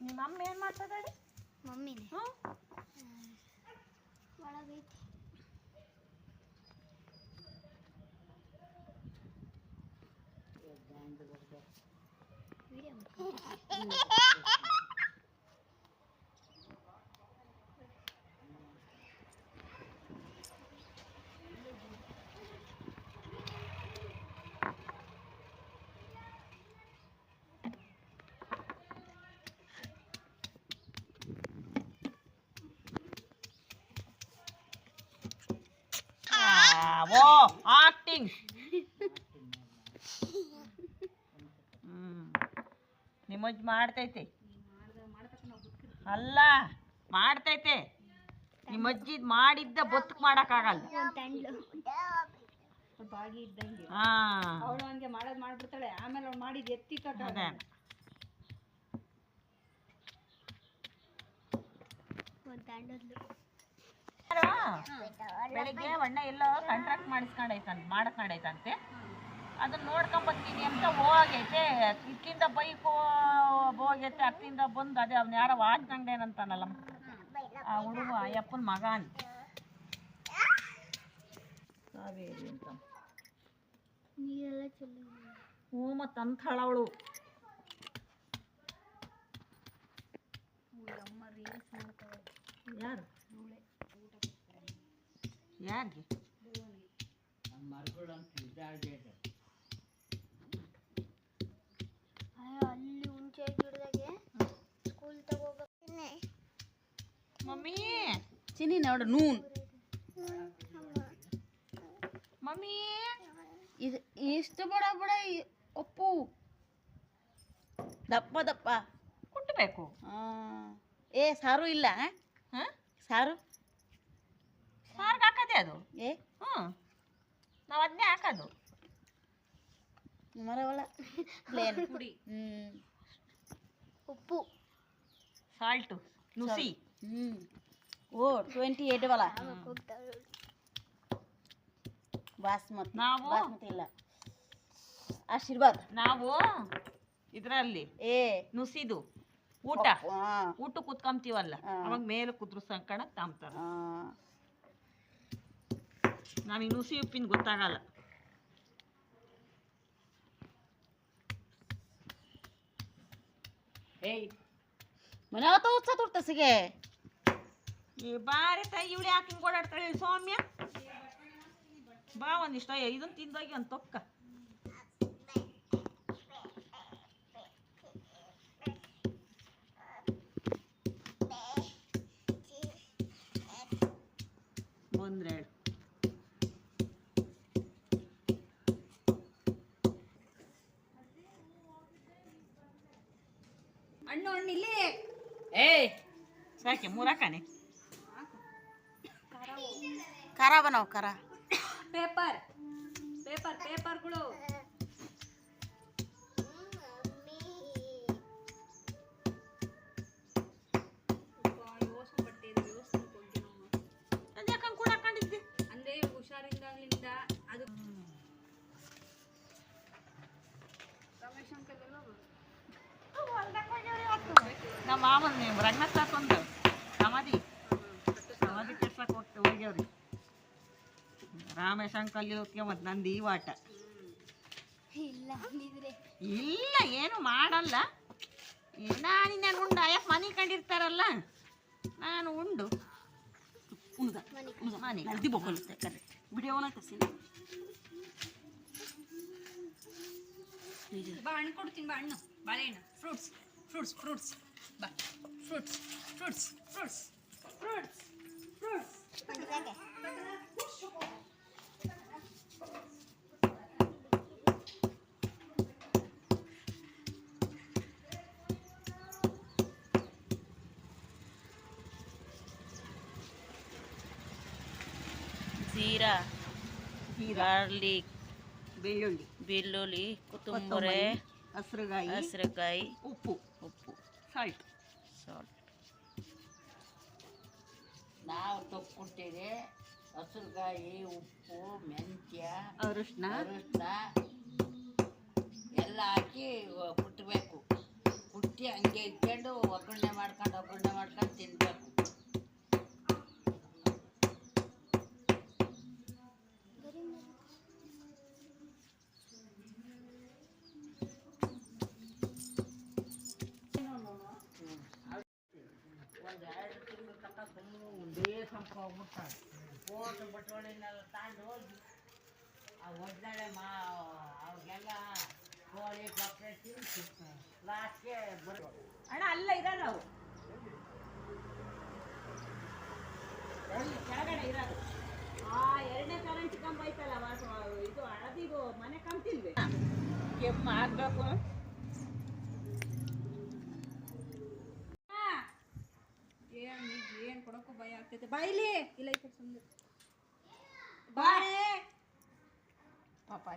ನಿಮ್ಮ ಅಮ್ಮ ಏನು ಮಾಡ್ತದಾಳೆ? ಮಮ್ಮಿನೇ ಒಳಗೈತಿ. ಓ ಆಕ್ಟಿಂಗ್. ನಿಮ್ಮಜ್ಜಿ ಮಾಡ್ತೈತೆ ಅಲ್ಲ, ಮಾಡ್ತೈತೆ. ನಿಮ್ಮಜ್ಜಿ ಮಾಡಿದ್ದ ಬದುಕು ಮಾಡೋಕ್ಕಾಗಲ್ಲ. ಬಾಗಿ ಇದ್ದಂಗೆ ಹಾಂ, ಅವಳು ಹಂಗೆ ಮಾಡೋದು ಮಾಡ್ಬಿಡ್ತಾಳೆ. ಆಮೇಲೆ ಅವ್ಳು ಮಾಡಿದ್ದು ಎತ್ತಿಕ್ಕ ಅದೇ ಬೆಳಿಗ್ಗೆ ಅಣ್ಣ ಎಲ್ಲೋ ಕಾಂಟ್ರಾಕ್ಟ್ ಮಾಡಸ್ಕೊಂಡೈತಂತೆ. ಅದನ್ನ ನೋಡ್ಕೊಂಬತ್ತೀನಿ ಅಂತ ಹೋಗೈತೆ. ಇಕ್ಕಿಂದ ಬೈಕ್ ಹೋಗೈತೆ, ಅಕ್ಕಿಂದ ಬಂದು ಅದೇ ಅವ್ನು ಯಾರೋ ವಾಚ್ನಂಗೇನಂತಾನಲ್ಲ ಆ ಹುಡುಗ ಅಯ್ಯಪ್ಪನ ಮಗ ಅಂತ ಕಾವೇರಿ ಅಂತ. ಹ್ಞೂ ಮತ್ತು ಅಂಥಳ ಅವಳು. ಯಾರು ಯಾರಿಗೆ? ಅಲ್ಲಿ ಹುಂಚೆ ಗಿಡದಾಗೆ ಸ್ಕೂಲ್ ತಗೋಬೇಕು. ಮಮ್ಮಿ ಚಿನ್ನಿ ನೋಡು ನೂನ್ ಮಮ್ಮಿ ಇದು ಎಷ್ಟು ಬಡ ಬಡ ಒಪ್ಪು ದಪ್ಪ ದಪ್ಪ ಕುಟ್ಟಬೇಕು. ಏ ಸಾರು ಇಲ್ಲ ಹಾಂ, ಸಾರು ಸಾರ್ಗೆ ಹಾಕದೆ ಅದು. ಏ ಹ್ಞೂ, ನಾವು ಅದನ್ನೇ ಹಾಕೋದು. ಮರವಳ ಪ್ಲೇನ್ ಪುಡಿ, ಉಪ್ಪು, ಸಾಲ್ಟು, ನುಸಿ. ಓ 28 वाला ಬಾಸ್ಮತಿ. ನಾವು ಬಾಸ್ಮತಿ ಇಲ್ಲ, ಆಶೀರ್ವಾದ್. ನಾವು ಇದರಲ್ಲಿ ಏ ನುಸಿದು ಊಟ ಕುತ್ಕೊಂತೀವಲ್ಲ, ಅವಾಗ ಮೇಲೆ ಕುದ್ರು ಸಂಕಣ ತಾಂಬ್ತಾರ. ನಮಗೆ ನುಸಿ ಉಪ್ಪಿನ ಗೊತ್ತಾಗಲ್ಲ. ಏಯ್ ಮನಾತ ಉತ್ಸ ತುರ್ತಸಿಗೆ ಈ ಬಾರಿ ತಾಯಿ ಇವಳಿ ಹಾಕಿ ಓಡಾಡ್ತಾಳೆ ಸೌಮ್ಯ. ಬಾ ಒಂದಿಷ್ಟ ಇದನ್ನ ತಿಂದೋಗಿ ಒಂದು ತೊಕ್ಕ. ಬಂದ್ರೆ ಹೇಳು. ಹಣ್ಣು ಹಣ್ಣು ಇಲ್ಲಿ. ಏಯ್ ಸಾಕೆ ಮೂರಾಕನೆ ಖಾರ ಬನಾವ್ ಖಾರ. ಪೇಪರ್ ಪೇಪರ್ ಪೇಪರ್ಗಳು ಅದ್ಯಾಕಂಗೆ ಕೂಡ ಹಾಕೊಂಡಿದ್ದೆ ಅಂದ್ರೆ ಹುಷಾರಿಂದಾಗ್ಲಿಂದ ಅದು ನಮ್ಮ ಮಾಮನ್ ರಂಗನಾಥ್ ಹಾಕೊಂಡು ಸಮಾಧಿ ಕೆಡ್ಸಕ್ಕೆ ಹೋಗ್ಯವ್ರಿ. ರಾಮೇಶ್ ಅಂಕಲ್ಯೋಕೆ ಮತ್ತು ನಂದು ಈ ವಾಟ ಇಲ್ಲ, ಏನು ಮಾಡಲ್ಲ. ನಾನು ಉಂಡು ಅಯ್ಯಪ್ಪ ಮನೆ ಕಂಡಿರ್ತಾರಲ್ಲ, ನಾನು ಉಂಡು ಮನೆ ಕಡ್ದಿ ಬೊಕ್ಕಳುತ್ತೆ ಕರೆಕ್ಟ್ ವಿಡಿಯೋನ ಕಸಿ. ಬಾ ಹಣ್ಣು ಕೊಡ್ತೀನಿ, ಬಾ ಹಣ್ಣು ಬಾಳೆಹಣ್ಣು ಫ್ರೂಟ್ಸ್ ಫ್ರೂಟ್ಸ್ ಫ್ರೂಟ್ಸ್ ಬಾ fruits fruits fruits fruits fruits. Jeera, garlic, ಬೆಳ್ಳುಳ್ಳಿ, ಕೊತ್ತಂಬರಿ, ಹಸಿರುಕಾಯಿ, ಉಪ್ಪು, ಸಾಲ್ಟ್. ನಾವು ತೊಕ್ಕೊಡ್ತೇವೆ. ಹಸಿರುಕಾಯಿ, ಉಪ್ಪು, ಮೆಂತ್ಯ, ಅರಿಶಿನ ಎಲ್ಲ ಹಾಕಿ ಕುಟ್ಟಬೇಕು. ಕುಟ್ಟಿ ಬುಟ್ಟಿ ಹಂಗೆ ಇಟ್ಕೊಂಡು ಒಗ್ಗರಣೆ ಮಾಡ್ಕೊಂಡು ತಿನ್ಬೇಕು. ಒಂದು 2 ತಿಂಗಳು ತನಕ ಸುಮ್ಮನೆ ಒಂದೇ ಸಂಪ ಹೋಗ್ಬಿಡ್ತಾರೆ. ಓಟು ಬಟ್ಟೋಳಿನೆಲ್ಲ ತಗೊಂಡು ಹೋಗಿ ಆ ಒದ್ದಾಳೆ ಅವ್ರಿಗೆಲ್ಲ ಕೋಳಿ ಕೊಕ್ಕರೆ ತಿನ್ನಿಸಿ ಲಾಸ್ಟ್ಗೆ ಬರೋದು. ಅಣ್ಣ ಅಲ್ಲ ಇರೋದು ನಾವು ಕೆಳಗಡೆ ಇರೋದು. ಆ 2ನೇ ಕರೆಂಟ್ ಕಂಬ ಐತಲ್ಲ ಇದು ಹಳದಿದು ಮನೆ ಕಂತಿಲ್ವೇ ಕೆಮ್ಮು ಆಗ್ಬೇಕು. ಏನು ಕೊಡೋಕ್ಕೂ ಭಯ ಆಗ್ತೈತೆ. ಬಾಯಿಲಿ ಇಲ್ಲ ಈ ಕಡೆ ಸುಮ್ಮನೆ ಬಾಳೆ ಪಾಪ